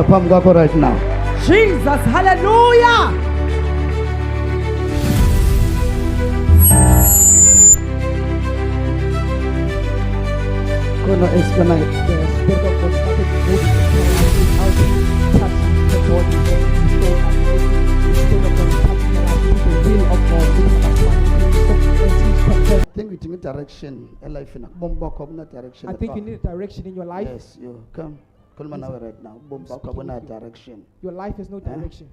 phambi kwakho right now. Jesus, hallelujah. Khona explain The Spirit of God started moving without touching the body. The Spirit of God touching the life, the will of God. I think we need direction in life. Bomba kubona direction. I think you need a direction in your life. Yes, you come. Come on now right now. Bomba kubona direction. Your life has no direction.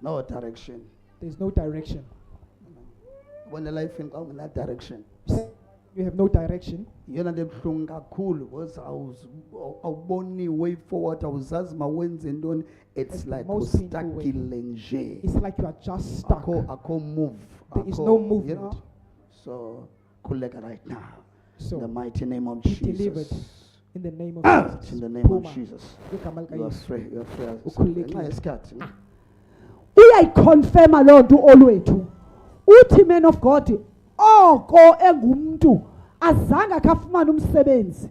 No direction. There's no direction. When the life in that direction. You have no direction. Yona de buhlungu kakhulu because awuboni way forward awuzazi mawenze ntoni. It's like ustakile nje. It's like you are just stuck. Akho move. There is no movement. You know? So khuleka right now. So in the mighty name of be Jesus. delivered in the name of Jesus. In the name of Jesus. You are free. You are free. Uyayiconfirma lo nto olwethu. Uthi man of God oko engumntu azange akafumana umsebenzi.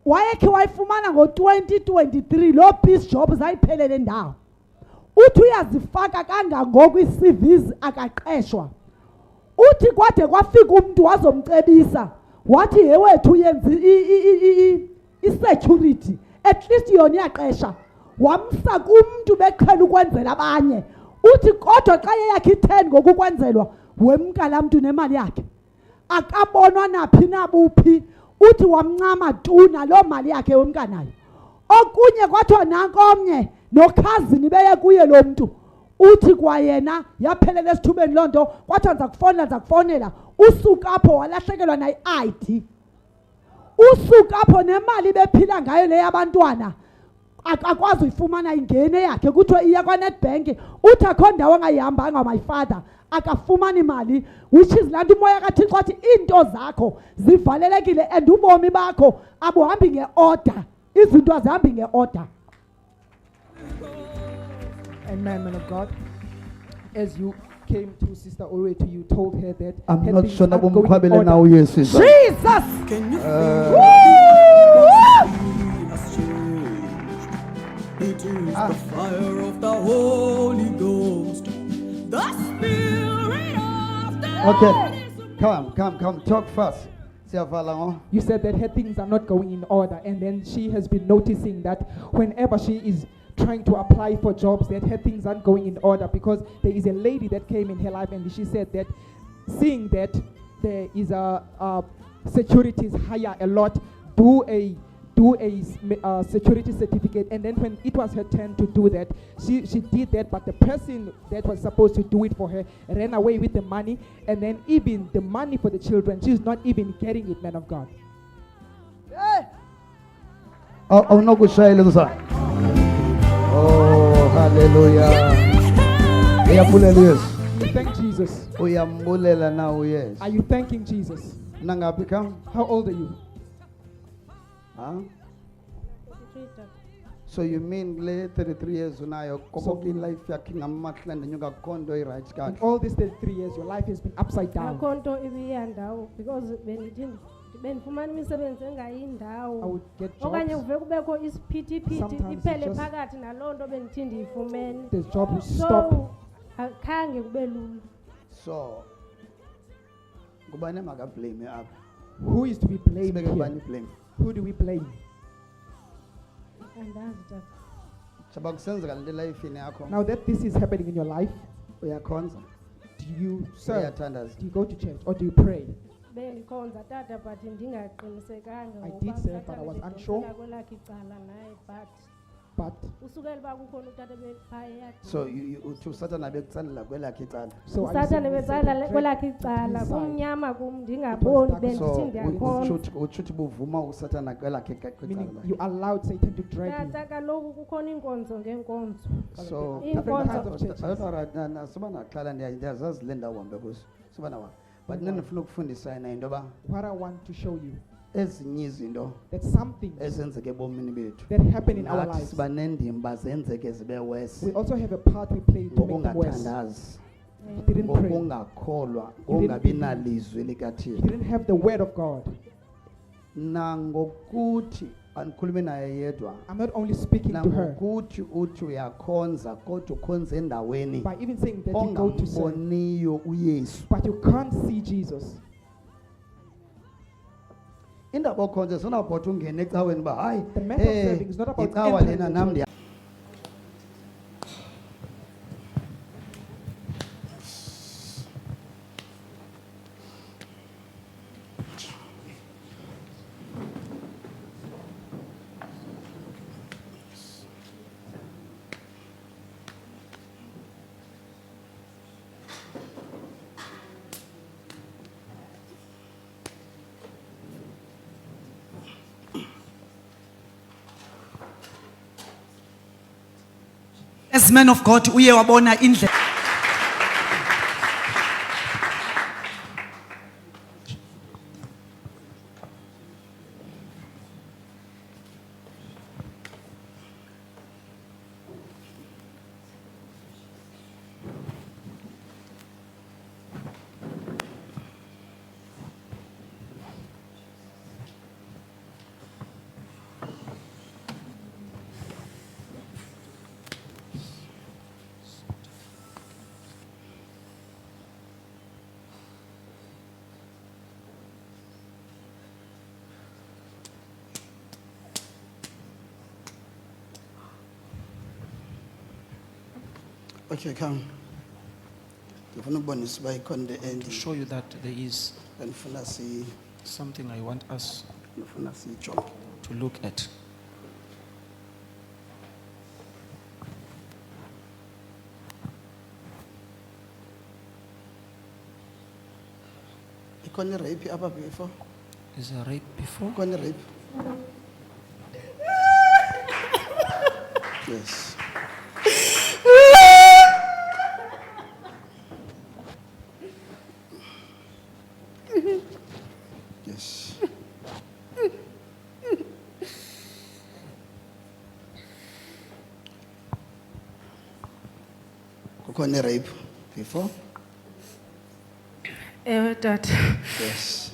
Wayekhe wayifumana ngo-2023 lo peace job zayiphelele ndawo. Uthi uyazifaka kangangoku ii-CVs akaqeshwa. Uthi kwade kwafika umuntu wazomcebisa wathi he wethu yenze i-security at least yona iyaqesha. Wamsa kumuntu beqhela ukwenzela abanye. Uthi kodwa xa yakhe i-10 ngokukwenzelwa wemka laa mntu nemali yakhe. Akabonwa naphi nabuphi. Uthi wamncama tuna loo mali yakhe wemka nayo. Okunye kwathiwa nankomnye nokhazini beye kuye lo mntu. Uthi kwayena yaphelela esithubeni loo nto kwathiwa ndiza kufonela. Usuka apho walahlekelwa nayi-ID. Usuka apho nemali bephila ngayo le yabantwana. Akakwazi uyifumana ingene yakhe kuthiwa iya kwaNetbank. Uthi akho ndawo angayihambanga my father akafumana imali, which is laa nto umoya kaThixo athi iinto zakho zivalelekile and ubomi bakho abuhambi nge-order. Izinto azihambi nge-order. Amen, man of God. As you came to Sister Olwethu, you told her that I'm her not things sure aren't going in nabomkhwabele order. now yes. Jesus! Can you It is the fire of the Holy Ghost, the Spirit of the Okay, come, talk fast. You said that her things are not going in order, and then she has been noticing that whenever she is trying to apply for jobs, that her things aren't going in order because there is a lady that came in her life, and she said that seeing that there is a securities hire a lot, do a security certificate, and then when it was her turn to do that, she did that, but the person that was supposed to do it for her ran away with the money, and then even the money for the children, she's not even getting it, man of God. Oh, no good shy little son. Oh, hallelujah. Thank Jesus. Now, yes. Are you thanking Jesus? How old are you? Huh? So you mean late 33 years now, life in all these 33 years, your life has been upside down. Because benifumana imisebenzi engayindawo I would get okanye jobs. kuve kubekho isiphithiphithi Sometimes iphele it's just- phakathi naloo nto bendithi ndiyifumene This job will stop. so akhange kube lula. So, blame up. Who is to be blamed here? Blame. Who do we blame? Andazi tata. Now that this is happening in your life, do you serve? Uyatandaza. Do you go to church or do you pray? Bendikhonza tata but ndingaqinisekanga I did serve, but I was unsure. kwelakhe icala naye But usukela uba kukhona utata bephaya So you Satan abekutsalela kwelakhe icala. so are you usatana saying that betsala Satan kwelakhe dragged icala his side? kumnyama kum ndingaboni dark. bendithi So ndiyakhonza uchuthi buvuma usatana kwelakhe Meaning kwicala. you allowed Satan to drag you. tata kaloku kukhona iinkonzo ngeenkonzo So Different kinds of churches. soba naxhala ndiyazazi le ndawo uhambe kuzo soba nawa but ndifuna ukufundisa yena into yoba What I want to show you ezinye izinto that some things ezenzeke ebomini bethu that happen in our nathi lives, siba nendima zenzeke zibe worse we also have a part we play to make them worse. ngokungathandazi He didn't pray. ngokungakholwa You didn't ngokungabi believe. nalizwi He likaThixo didn't have the word of God. nangokuthi andikhulumi naye yedwa I'm not only speaking to her nangokuthi uthi uyakhonza kodwa ukhonza endaweni by even saying that you go to serve, ongamboniyo uYesu but you can't see Jesus. indaba okhonza sonabhotha ungena ecaweni ba hayi The method of serving is not about icawa entering lena the nam church. ndiya As man of God, uye wabona indlela. okay come ndifuna ukubonisa uba ikhona into To endi show you that there is ndifuna something I want us siyijonge to look at. ikhona irape apha before Is there rape before? ikhona irape yes yes kukhona irape before ewe tata. yes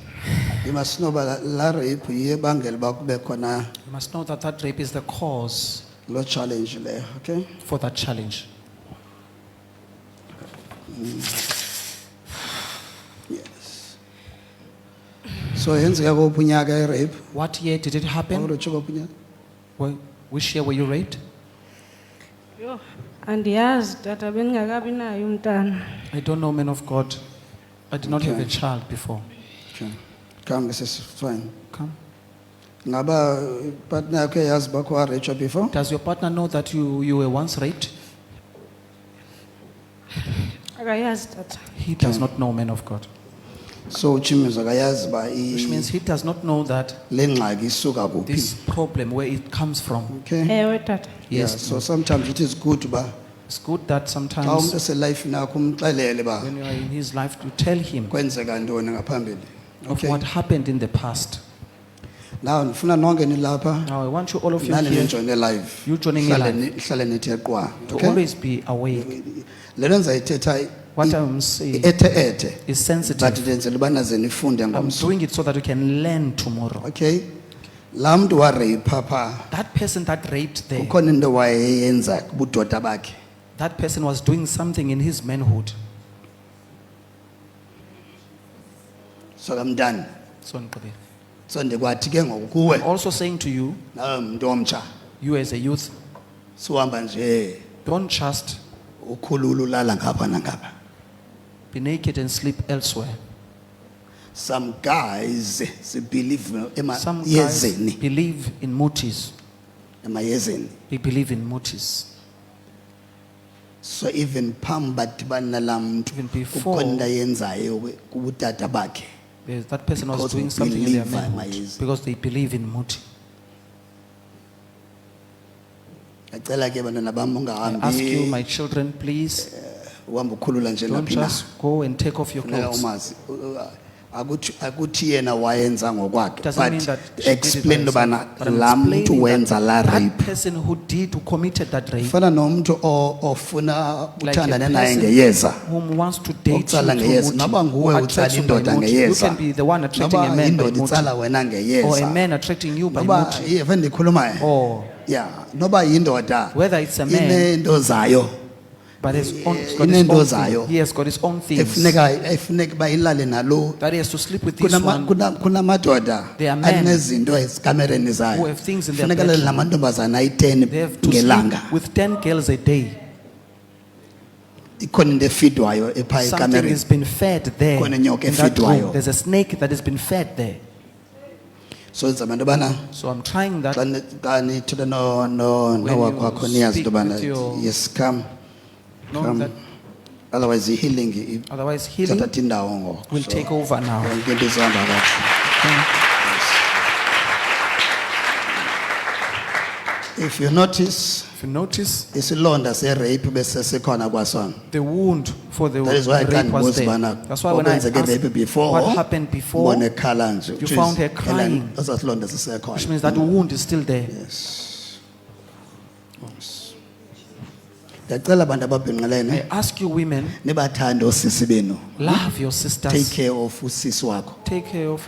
you must know about la rape yiyo ebangela uba kube khona You must know that that rape is the cause loo challenge leyo okay for that challenge. yes so yenzeka kophi unyaka irape What year did it happen? awulotsho kophi unyaka Which year were you raped? Yho, andiyazi tata bendingakabi nayo umntana. I don't know, man of God. I did not have a Okay. child before. okay come this is fine Come. ngaba partner yakho yazi bakho warejwa before Does your partner know that you were once raped? Akayazi tata. He does not know, man of God. so uchimizwa akayazi uba Which means he does not know that le ngxaki isuka kuphi this problem, where it comes from. okay Ewe tata. yeah, Yes. so sometimes it is good uba It's good that xa sometimes umuntu eselifini yakho umxelele uba when you are in his life, to tell him kwenzeka ntoni ngaphambili of okay what happened in the past. now ndifuna nonke nilapha Now, I want you, all of you nani here, nijoyine live You joining me Hlale live. hlale nithe qwa to okay always be awake. le nto ndizayithetha What I'm saying ethe is but sensitive. ndenzela uba naze nifunde I'm ngomso doing it so that you can learn tomorrow. okay laa mntu wareyipha phaa That person that raped there, kukhona into wayeyenza kubudoda bakhe that person was doing something in his manhood. so kamntana So, Nkqubela, so ndikwathi ke ngoku kuwe I'm also saying to you, nawe mntu omtsha you as a youth, siwuhamba nje don't just ukhulula ulala ngapha nangapha be naked and sleep elsewhere. some guys sibelieve Some guys emayezeni believe in mutis. emayezeni They believe in mutis. so even phambi badibana nalaa mntu Even before- kukhona into ayenzayo kubutata bakhe That person was Because doing we something in their believe manhood amayezi. because they believe in muti. acela ke bantwana bam I ask you, ungahambi my children, please uhamba ukhulula nje don't naphi na just go and take off your funeka clothes. umazi akuthi yena wayenza ngokwakhe, Doesn't mean but that she did it by explain herself. lobana But I'm la muntu explaining wenza la that rape person who committed that rape, fana nomuntu ofuna like a uthandana naye person ngeyeza whom wants to date you ucala through ngeyeza motive, noba who nguwe attracts ucala you by indoda motive. You ngeyeza can be the one attracting a noba man by indoda motive, icala wena or a ngeyeza man attracting you by noba motive, yeve ndikhulumayo or yeah noba indoda whether it's a man, inento zayo but it's got his inento own zayo thing. He has got his own things efuneka bayilale nalo that he has to sleep with this one, kunamadoda There are men anezinto ezikamereni who zayo have things in their funeka lale bedroom. namantombazana ayi-10 They have to ngelanga sleep with 10 girls a day. ikhona into efidwayo epha Something ekamereni has been fed there. Khona inyoka In that efidwayo. room, there's a snake that has been fed there. so enza abantu abana So I'm trying that. xa nithetha nowakwakho you niyazi into speak yobana with your- yes come Knowing that otherwise i-healing otherwise healing izathatha indawo ngoku will So, take over now. yonke into izihamba kakuhle if you notice If you notice, isilonda se-rape besesikhona kwasona the wound for the that is why I rape can't was boast there. bana That's why when I okwenzeke rape asked before what happened before, ubone ekhala nje you found her crying. esasilonda which sisekhona means that wound is still there. ndiyacela abantu ababhinqileyo I ask you women, nibathande oosisi benu love your take sisters. care of usisi wakho Take care of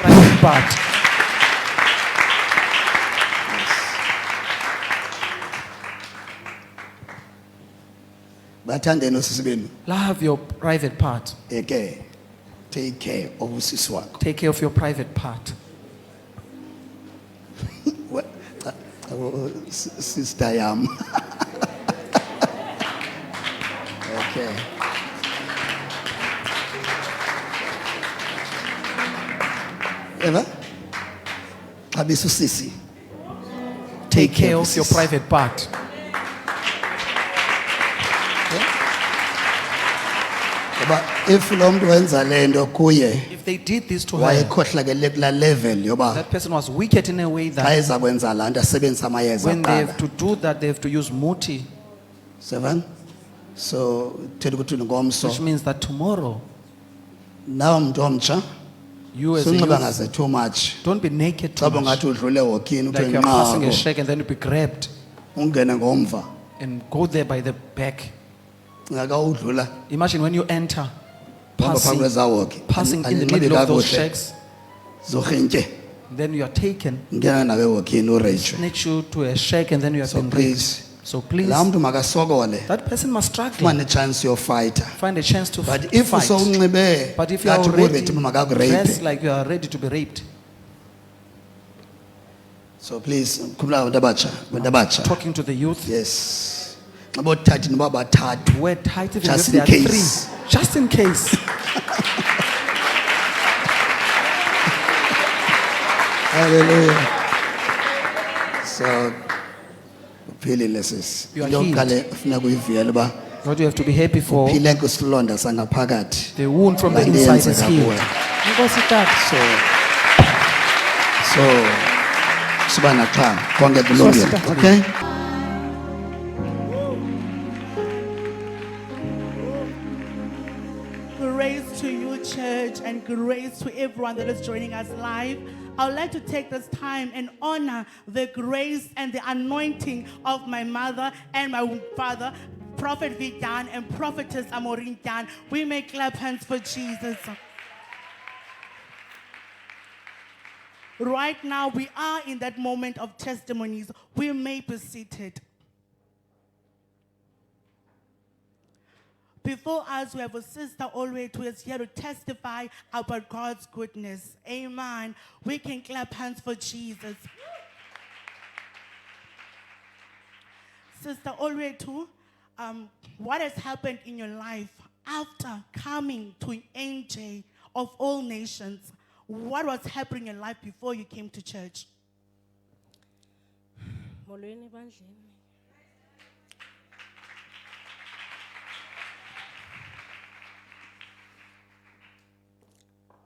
private part. bathandeni oosisi benu Love your private part. eke take care of usisi wakho Take care of your private part. sister yam okay eva xabisa usisi Take care of your usisi. private part. ngoba if lo mntu wenza le nto kuye If they did this to her, wayekhohlakele kulaa level yoba that person was wicked in a way xa that eza kwenza laa nto asebenzisa amayeza when they kuqala have to do that, they have to use muti, seven so thetha ukuthi ngomso which means that tomorrow, nawe mntu omtsha you as a sunxiba youth, ngaze too much don't be naked xa too much. bungathi udlule wokini Like uthe you're passing a nqako shake and then you be grabbed ungene ngomva and go there by the back. ngaka udlula Imagine when you enter, uhamba phambi passing, kwezawoki passing in the middle of those shacks, zorhintye then you are taken, ngena nawe wokini ureyitshwe snatch you to a shack, and then you have so been please raped. So please, laa mntu makasokole that person must struggle, fumane itshansi yofayitha find a chance to but if fight. sowunxibe But if you are ngathi already kurethi makakureyiphe dressed like you are ready to be raped, so please khumla abantu abatsha abantu abatsha talking to the youth, yes xa bothathi noba bathathu wear tight even Just if there in are case. 3, just in case. hallelujah so uphilile sisi You are into healed. yokuqala funeka uyivuyele uba What you have to be happy for, phile kwisilonda sangaphakathi the wound from the Laa nto inside is yenzeka healed. kuwe. Inkosi tata. so siba naxa konke kulungile okay Grace to you, church, and grace to everyone that is joining us live. I would like to take this time and honor the grace and the anointing of my mother and my father, Prophet Vidan and Prophetess Amorin Dan. We may clap hands for Jesus. Right now, we are in that moment of testimonies. We may be seated. Before us, we have a sister already who is here to testify about God's goodness. Amen. We can clap hands for Jesus. Sister Olwetu, what has happened in your life after coming to NJ of all nations? What was happening in your life before you came to church? Molweni bandleni.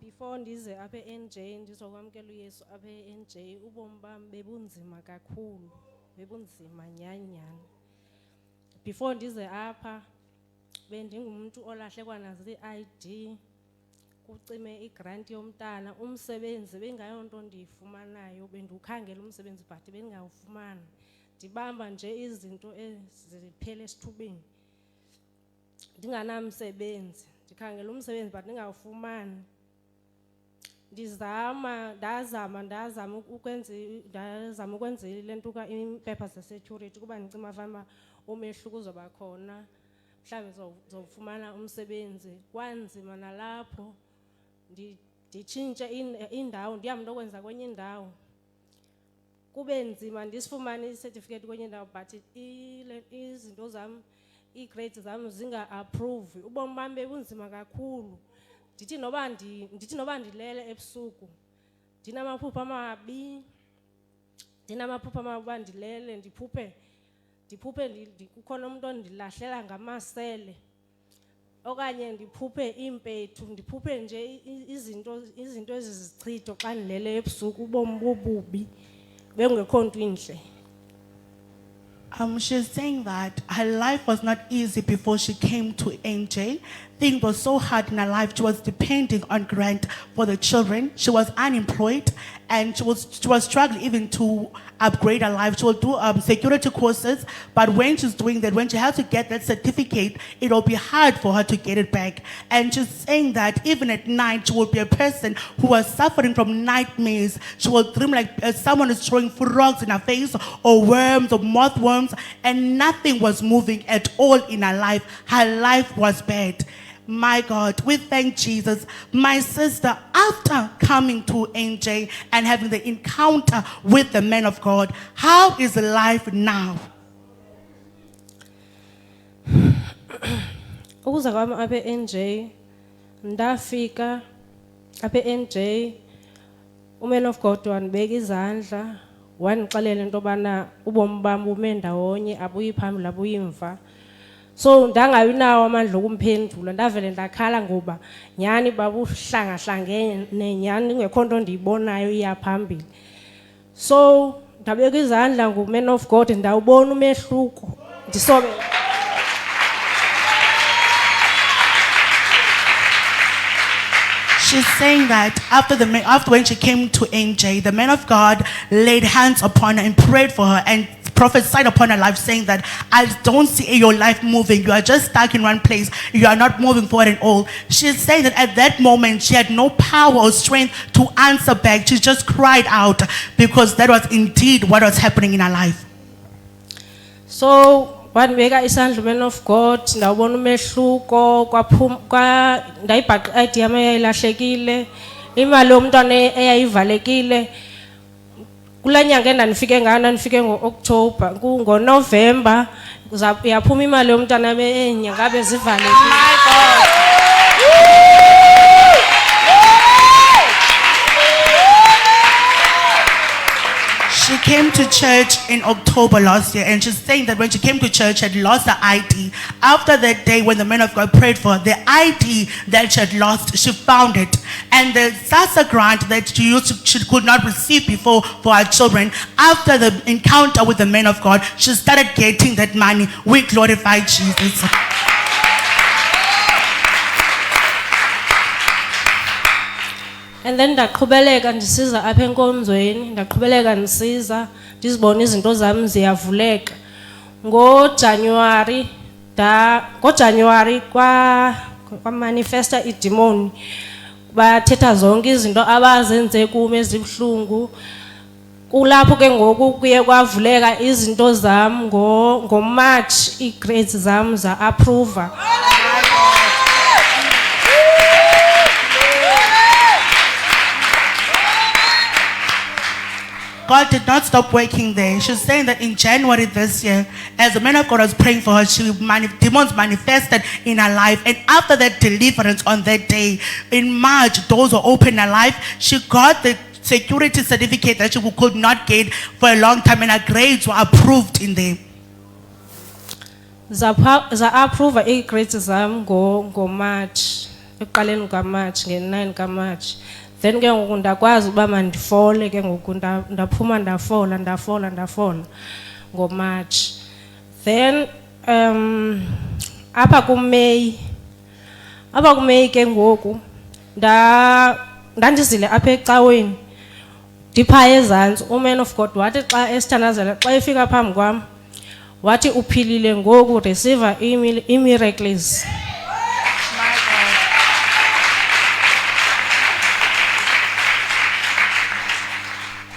Before ndize apha eNJ ndizokwamkela uYesu apha eNJ ubomi bam bebunzima kakhulu, bebunzima nyanyana. Before ndize apha bendingumuntu olahlekwa nazo ii-ID kucime igrant yomntana umsebenzi bengayonto ndiyifumanayo bendiwukhangela umsebenzi but bendingawufumani ndibamba nje izinto eziphele esithubeni ndinganamsebenzi ndikhangela umsebenzi but ndingawufumani ndazama ukwenza le nto iimpepha ze-security kuba ndicima fana umehluko uzoba khona mhlawumbi zofumana umsebenzi kwanzima nalapho nditshintshe indawo ndihambe ndokwenza kwenye indawo kube nzima ndisifumane i-certificate kwenye indawo but izinto zam ii-grades zam zinga-approve ubomi bam bebunzima kakhulu ndithi noba ndilele ebusuku ndinamaphupha amabi uba ndilele ndiphuphe kukhona umuntu ondilahlela ngamasele okanye ndiphuphe iimpethu ndiphuphe nje izinto ezizichitho xa ndilele ebusuku ubomi bobubi bengekho nto intle. She's saying that her life was not easy before she came to NJ. Things were so hard in her life. She was depending on grant for the children. She was unemployed and she was struggling even to upgrade her life. She will do security courses, but when she's doing that, when she has to get that certificate, it will be hard for her to get it back. And she's saying that even at night, she will be a person who was suffering from nightmares. She will dream like someone is throwing frogs in her face or worms or mothworms, and nothing was moving at all in her life. Her life was bad. My God, we thank Jesus. My sister, after coming to NJ and having the encounter with the man of God, how is life now? Ukuza kwami apha NJ ndafika apha NJ uman of God wanibeka izandla wanixelela into bana ubomi bam bume ndawonye abuyi phambili abuyi mva. So ndangabi nawo amandla okumphendula ndavele ndakhala ngoba nyani babuhlangahlangene nyani ngekho nto ndiyibonayo iyaphambili. So ndabeka izandla nguman of God ndawubona umehluko ndisobe. She's saying that after when she came to NJ, the man of God laid hands upon her and prayed for her and prophesied upon her life, saying that I don't see your life moving. You are just stuck in one place. You are not moving forward at all. She's saying that at that moment she had no power or strength to answer back. She just cried out because that was indeed what was happening in her life. So wanibeka isandla man of God ndawubona umehluko ndayibhaqa ID yami eyayilahlekile imali yomntwana eyayivalekile kula nyanga endandifike ngayo ndandifike ngo-October ngoNovember yaphuma imali yomntwana enyanga bezivalekile. My God. She came to church in October last year, and she's saying that when she came to church, she had lost her ID. After that day, when the man of God prayed for her, the ID that she had lost, she found it. And the SASSA grant that she could not receive before for her children, after the encounter with the man of God, she started getting that money. We glorify Jesus. And then ndaqhubeleka ndisiza apha enkonzweni ndaqhubeleka ndisiza ndizibona izinto zami ziyavuleka ngoJanuary kwamanifesta idemoni bathetha zonke izinto abazenze kum ezibhlungu kulapho ke ngoku kuye kwavuleka izinto zami ngoMarch iigrades zami za-approve. God did not stop working there. She's saying that in January this year, as the man of God was praying for her, demons manifested in her life. And after that deliverance on that day, in March, doors were open in her life. She got the security certificate that she could not get for a long time, and her grades were approved in there. Za-approve ii-grades zam ngoMarch, ekuqaleni kaMarch, nge-9 kaMarch. Then ke ngoku ndakwazi uba mandifole ke ngoku ndaphuma ndafola ngoMarch. Then apha kuMay ke ngoku ndandizile apha ecaweni ndiphaya ezantsi uman of God wathi xa esithandazela xa efika phambi kwam wathi uphilile ngoku receive miracles.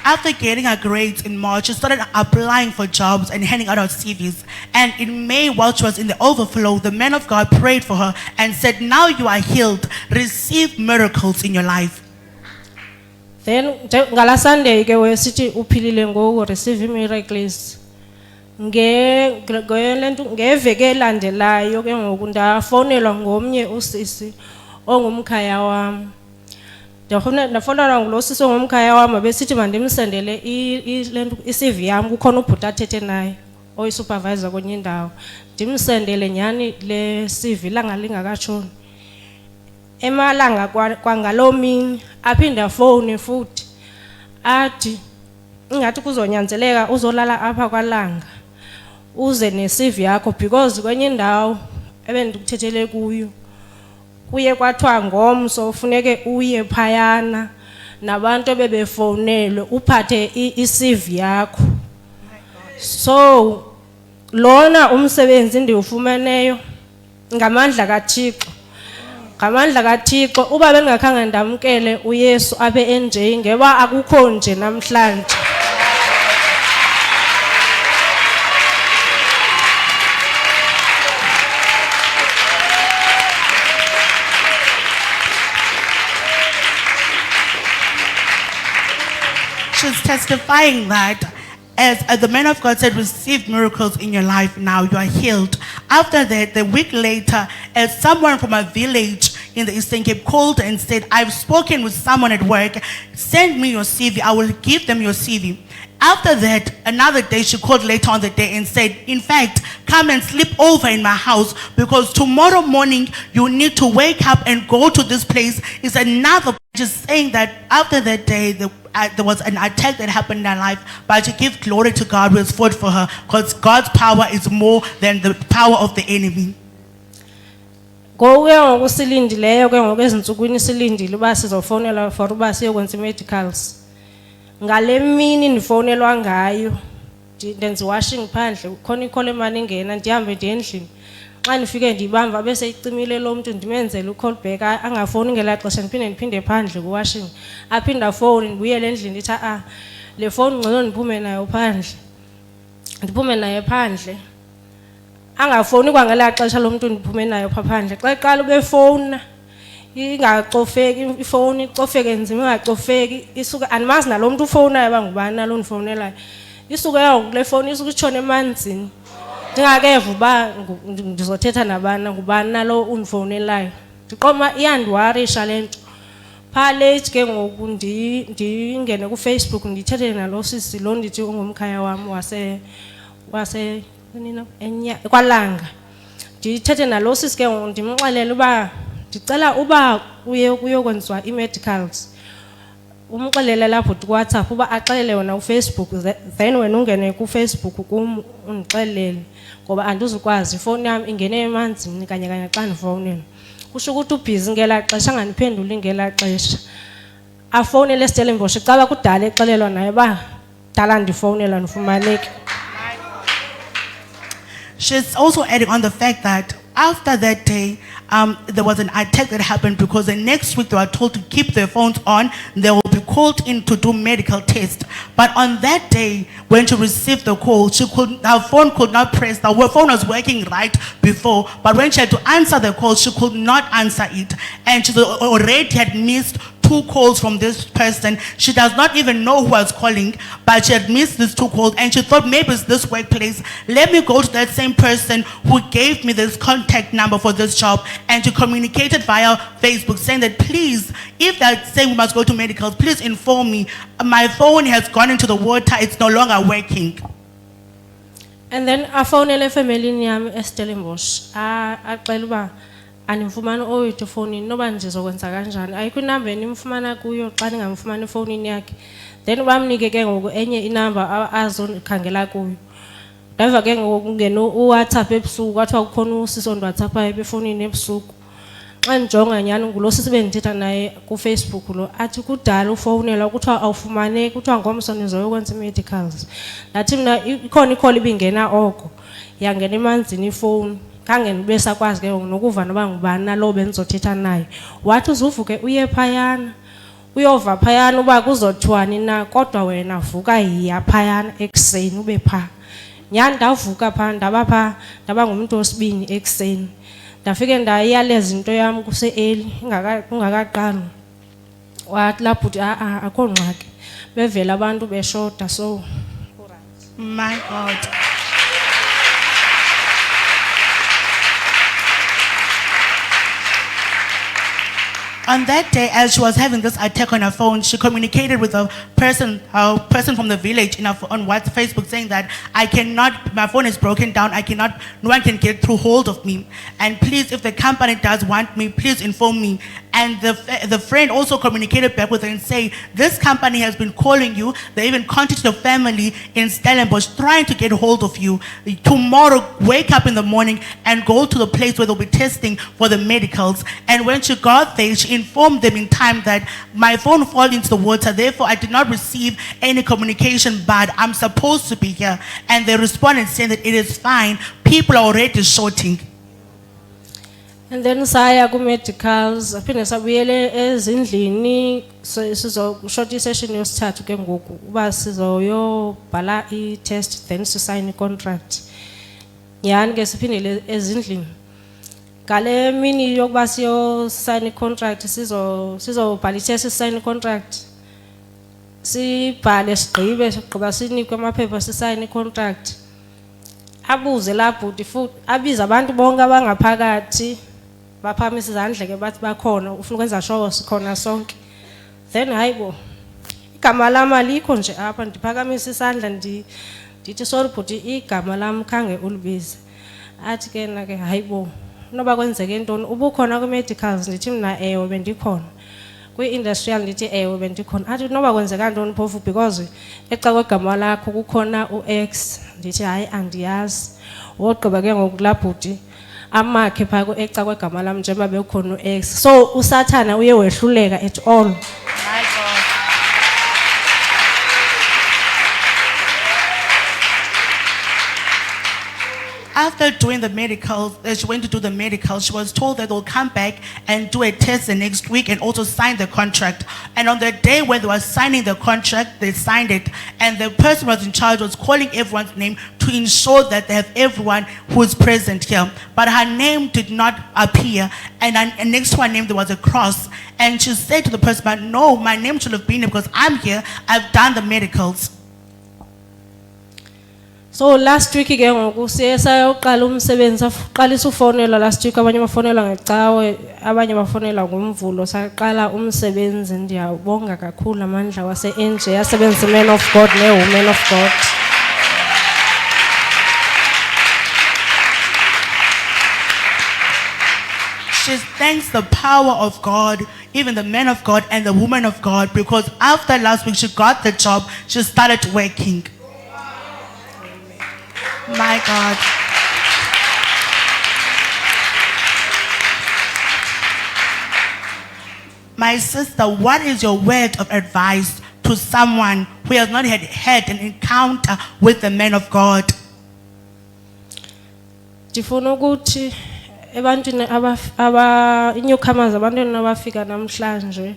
After getting her grades in March, she started applying for jobs and handing out her CVs. And in May, while she was in the overflow, the man of God prayed for her and said, now you are healed. Receive miracles in your life. Then, ngala Sunday, sithi uphilile ngoku receive miracles. Ngeveke elandelayo ke ngoku ndafonelwa ngomnye usisi ongumkhaya wam. Ndafonelwa ngulo sisi ongumkhaya wam besithi mandimsendele i-CV yam kukhona ubhuti athethe naye oyisupervisor kwenye indawo. Ndimsendele nyhani le CV langa lingakatshoni. Emalanga kwangaloo mini aphinda fowuni futhi athi ingathi kuzonyanzeleka uzolala apha kwalanga uze ne-CV yakho because kwenye indawo ebendikuthethele kuyo kuye kwathiwa ngomso ufuneke uye phayana nabantu ebebefowunelwe uphathe i-CV yakho. So lona umsebenzi ndiwufumeneyo ngamandla kaThixo. Ngamandla kaThixo uba bengakhange ndamkele uYesu apha eNJ ngeba akukho nje namhlanje. She's testifying that as the man of God said, receive miracles in your life now, you are healed. After that, the week later, as someone from a village in the Eastern Cape called and said, I've spoken with someone at work, send me your CV, I will give them your CV. After that, another day, she called later on the day and said, in fact, come and sleep over in my house because tomorrow morning you need to wake up and go to this place. It's another, just saying that after that day, there was an attack that happened in her life, but to give glory to God who has fought for her because God's power is more than the power of the enemy. Ngokuya ngokusilindileyo ke ngokwezinsukwini silindile uba sizofonela for uba siyokwenza i-medicals. Ngale mini ndifonelwa ngayo ndenza washing phandle khona ikhole imali ingena ndihambe ndiye endlini xa ndifike ndibamba bese icimile lo muntu ndimenzele u-call back angafoni ngela xesha ndiphinde phandle ku-washing aphinda phone ndibuyele endlini ndithi le phone ngcono ndiphume nayo phandle ndiphume nayo phandle angafoni kwangela xesha lo muntu ndiphume nayo phandle xa iqala ubefona ingacofeki ifoni icofeke nzima ingacofeki isuka andimazi nalo muntu ufonayo bangubani nalo ndifonelayo isuka yawo kule phone isuka itshone emanzini ndingakeva uba ndizothetha nabani ngubani nalo undifonelayo ndiqoma iyandiwarisha le nto phaa late ke ngoku ndingene kuFacebook ndithethe nalo sisi lo ndithi ungumkhaya wam wase kwalanga ndithethe nalo sisi ke ngoku ndimxelele uba ndicela uba uyokwenziwa i-medicals umxelele lapho kuWhatsApp uba axelele yona uFacebook then wena ungene kuFacebook kum undixelele ngoba andizukwazi ifoni yami ingene emanzini kanye xa ndifowunela kusho ukuthi ubhizi ngela xesha angandiphenduli ngela xesha afowunele eStellenbosch icaba kudala exelelwa naye ba dala ndifowunela ndifumaneke. She's also adding on the fact that after that day, there was an attack that happened because the next week they were told to keep their phones on. They will be called in to do medical tests. But on that day, when she received the call, her phone could not press. Her phone was working right before, but when she had to answer the call, she could not answer it. And she already had missed 2 calls from this person. She does not even know who was calling, but she had missed these 2 calls and she thought maybe it's this workplace. Let me go to that same person who gave me this contact number for this job. And she communicated via Facebook saying that please, if they're saying we must go to medicals, please inform me. My phone has gone into the water, it's no longer working. And then afonele efamilini yami eStellenbosch axela uba andimfumana oyithu efowunini noba ndizokwenza kanjani ayikho inamba enimfumana kuyo xa ningamfumana efowunini yakhe then bamnike ke ngoku enye inamba azokhangela kuyo ndava ke ngoku kungena uWhatsApp ebusuku kwathiwa kukhona usisi ondWhatsApp efowunini ebusuku xa ndijonga nyhani ngulo sisi bendithetha naye kufacebook lo athi kudala ufowunela kuthiwa awufumaneki kuthiwa ngomso nizoyokwenza ii-medicals ndathi mna ikhona ikholi ibingena oko yangena emanzini ifowuni khange ndibe sakwazi ke ngoku nokuva noba ngubani nalo bendizothetha naye wathi uzuvuke uye phayana uyova phayana uba kuzothiwani na kodwa wena vuka yiya phayana ekuseni ube phaa nyhani ndavuka phaa ndaba ngumntu wesibini ekuseni ndafike ndayiyaleza into yam kuse-eli kungakaqali wathi laa bhuti akho ngxaki bevela abantu beshota so My God. On that day, as she was having this attack on her phone, she communicated with a person from the village on WhatsApp, Facebook, saying that my phone is broken down, no one can get through hold of me. And please, if the company does want me, please inform me. And the friend also communicated back with her and say, this company has been calling you. They even contacted your family in Stellenbosch trying to get hold of you. Tomorrow, wake up in the morning and go to the place where they'll be testing for the medicals. And when she got there, she informed them in time that my phone fell into the water. Therefore, I did not receive any communication, but I'm supposed to be here. And they responded saying that it is fine. People are already shorting. and then saya ku-medicals aphinde sabuyele ezindlini sizoshota isession yesithathu ke ngoku uba sizoyobhala i-test then sisayine i-contract nyhani ke siphindele ezindlini ngale mini yokuba siyosayina i-contract sizobhala i-test sisayine i-contract sibhale sigqiba sinikwe amaphepha sisayine i-contract abuze laa bhuti futhi abize abantu bonke abangaphakathi baphakamisa izandla ke bathi bakhona ufuna ukwenza sure sikhona sonke then hayibo igama lam alikho nje apha ndiphakamisa isandla ndithi sorry bhuti igama lam khange ulibize athi ke na ke hayibo noba kwenzeke ntoni ubukhona kwi-medicals ndithi mna ewe bendikhona kwi-industrial ndithi ewe bendikhona athi noba kwenzeka ntoni phofu because eca kwegama lakho kukhona u-X ndithi hayi andiyazi wogqiba ke ngoku laa bhuti amakhe phaa eca kwegama lam njengoba bekhona u-X so usathana uye wehluleka at all. My God. After doing the medicals, she went to do the medicals, she was told that they'll come back and do a test the next week and also sign the contract. And on the day when they were signing the contract, they signed it. And the person who was in charge was calling everyone's name to ensure that they have everyone who is present here. But her name did not appear. And next to her name, there was a cross. And she said to the person, but no, my name should have been here because I'm here. I've done the medicals. So last week ke ngoku siye sayoqala umsebenzi aqalisa ufonela last week abanye bafonela ngecawe abanye bafonela ngomvulo saqala umsebenzi ndiyabonga kakhulu amandla wase-NJ yasebenza men of God ne-women of God. She thanks the power of God, even the men of God and the women of God, because after last week she got the job, she started working. My God. My sister, what is your word of advice to someone who has not had an encounter with the men of God? Ndifuna ukuthi ebantwini newcomers abantwana abafika namhlanje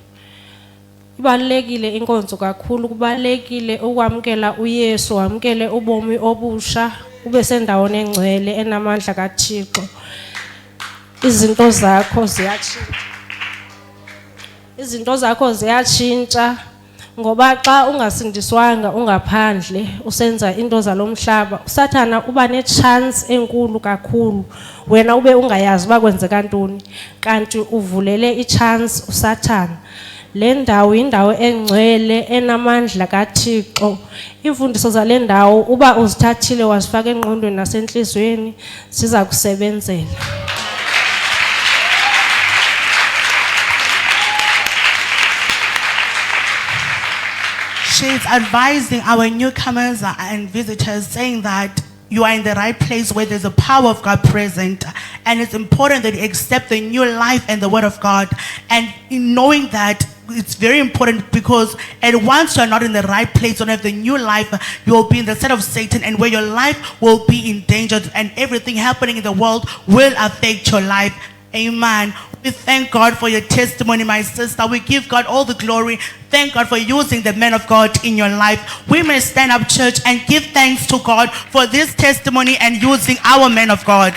ibalekile inkonzo kakhulu kubalekile ukwamkela uYesu wamkele ubomi obusha ube sendaweni engcwele enamandla kaThixo izinto zakho ziyatshintsha ngoba xa ungasindiswanga ungaphandle usenza into zalomhlaba usathana uba nechance enkulu kakhulu wena ube ungayazi ba kwenzeka ntoni kanti uvulele ichance usathana le ndawo indawo engcwele enamandla kaThixo imfundiso zale ndawo uba uzithathile wazifaka engqondweni nasenhlizweni siza kusebenzela. She's advising our newcomers and visitors saying that you are in the right place where there's a power of God present. And it's important that you accept the new life and the word of God. And in knowing that, it's very important because and once you're not in the right place, don't have the new life, you will be in the set of Satan, and where your life will be endangered and everything happening in the world will affect your life. Amen. We thank God for your testimony, my sister. We give God all the glory. Thank God for using the man of God in your life. We may stand up, church, and give thanks to God for this testimony and using our man of God.